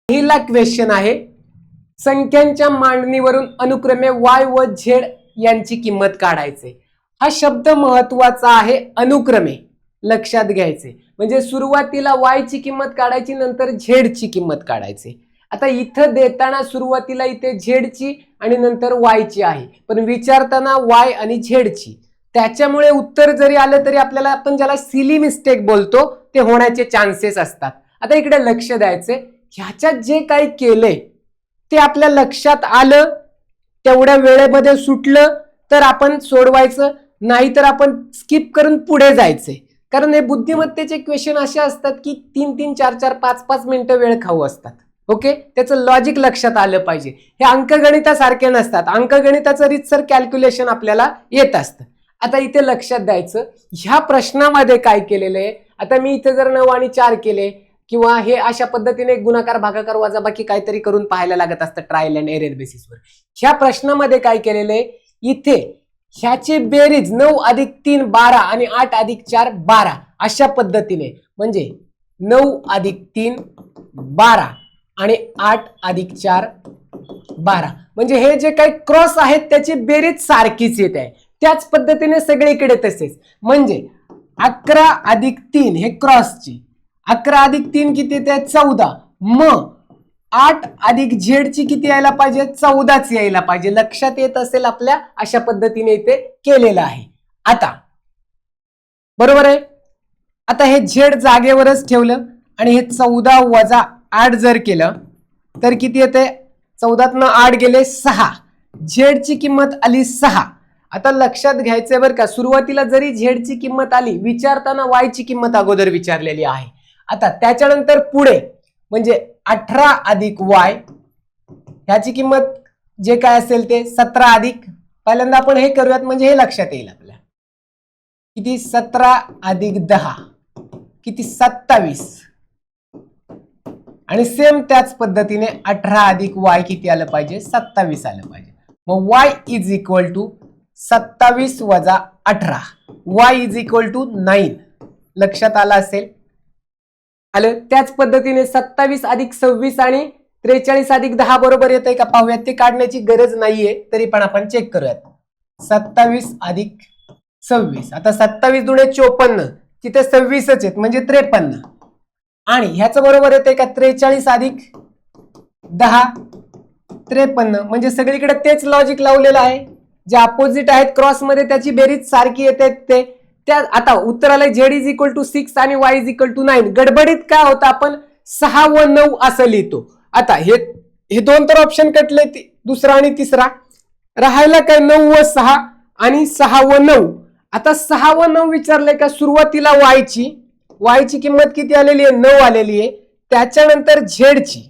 पहिला क्वेश्चन आहे, संख्यांच्या मांडणीवरून अनुक्रमे y व z यांची किंमत काढायची. हा शब्द महत्वाचा आहे, अनुक्रमे लक्षात घ्यायचे. म्हणजे सुरुवातीला y ची किंमत काढायची, नंतर z ची किंमत काढायची. आता इथं देताना सुरुवातीला इथे z ची आणि नंतर y ची आहे, पण विचारताना y आणि z ची. त्याच्यामुळे उत्तर जरी आलं तरी आपल्याला, आपण ज्याला सिली मिस्टेक बोलतो, ते होण्याचे चान्सेस असतात. आता इकडे लक्ष द्यायचे, ह्याच्यात जे काही केलंय ते आपल्या लक्षात आलं, तेवढ्या वेळेमध्ये सुटलं तर आपण सोडवायचं, नाहीतर आपण स्किप करून पुढे जायचंय. कारण हे बुद्धिमत्तेचे क्वेश्चन असे असतात की 3-3, 4-4, 5-5 मिनिटं वेळ खाऊ असतात. ओके, त्याचं लॉजिक लक्षात आलं पाहिजे. हे अंकगणितासारखे नसतात. अंकगणिताचं रीतसर कॅल्क्युलेशन आपल्याला येत असतं. आता इथे लक्षात द्यायचं, ह्या प्रश्नामध्ये काय केलेलं आहे. आता मी इथे जर 9 आणि 4 केले, किंवा हे अशा पद्धतीने गुणाकार भागाकार वजाबाकी काहीतरी करून पाहायला लागत असतं ट्रायल अँड एरर बेसिसवर. ह्या प्रश्नामध्ये काय केलेलं आहे, इथे ह्याची बेरीज 9 अधिक 3 12 आणि 8 अधिक 4 12 अशा पद्धतीने, म्हणजे 9 अधिक 3 12 आणि 8 अधिक 4 12, म्हणजे हे जे काही क्रॉस आहेत त्याची बेरीज सारखीच येत आहे. त्याच पद्धतीने सगळीकडे तसेच, म्हणजे 11 अधिक 3 हे क्रॉसची, 11 अधिक 3 किती येते, 14. मग 8 अधिक z ची किती यायला पाहिजे, 14च यायला पाहिजे. लक्षात येत असेल आपल्या, अशा पद्धतीने इथे केलेलं आहे. आता बरोबर आहे. आता हे z जागेवरच ठेवलं आणि हे 14 वजा 8 जर केलं तर किती येते, 14तनं 8 गेले 6, z ची किंमत आली 6. आता लक्षात घ्यायचंय बरं का, सुरुवातीला जरी z ची किंमत आली, विचारताना y ची किंमत अगोदर विचारलेली आहे. आता त्याच्यानंतर पुढे म्हणजे 18 अधिक y, ह्याची किंमत जे काय असेल ते 17 अधिक, पहिल्यांदा आपण हे करूयात म्हणजे हे लक्षात येईल आपल्या, किती 17 अधिक 10 किती 27, आणि सेम त्याच पद्धतीने 18 अधिक y किती आलं पाहिजे, 27 आलं पाहिजे. मग y इज इक्वल टू 27 वजा 18, y इज इक्वल टू 9. लक्षात आलं असेल. आलं. त्याच पद्धतीने 27 अधिक 26 आणि 43 अधिक 10 बरोबर येतंय का पाहूयात. ते काढण्याची गरज नाहीये, तरी पण आपण चेक करूयात. 27 अधिक 26, आता 27 दुणे 54, तिथे 26च आहेत म्हणजे 53, आणि ह्याचं बरोबर येतंय का 43 अधिक 10 53, म्हणजे सगळीकडे तेच लॉजिक लावलेलं आहे. जे अपोजिट आहेत क्रॉस मध्ये त्याची बेरीज सारखी येते ते. त्या आता उत्तराला z इज इक्वल टू 6 आणि y इज इक्वल टू 9. गडबडीत काय होतं, आपण 6 व 9 असं लिहितो. आता हे दोन तर ऑप्शन कटले, दुसरा आणि तिसरा राहायला काय 9 व 6 आणि 6 व 9. आता 6 व 9 विचारले का, सुरुवातीला y ची किंमत किती आलेली आहे, 9 आलेली आहे. त्याच्यानंतर z ची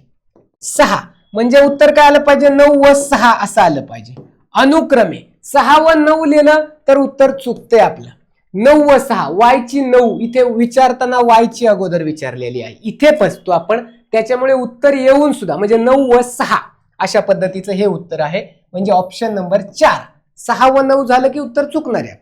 6, म्हणजे उत्तर काय आलं पाहिजे, 9 व 6 असं आलं पाहिजे. अनुक्रमे 6 व 9 लिहिलं तर उत्तर चुकते आपलं. 9 व 6, y ची 9, इथे विचारताना y ची अगोदर विचारलेली आहे, इथे फसतो आपण. त्याच्यामुळे उत्तर येऊन सुद्धा, म्हणजे 9 व 6 अशा पद्धतीचं हे उत्तर आहे. म्हणजे ऑप्शन नंबर 4, 6 व 9 झालं की उत्तर चुकणार आहे.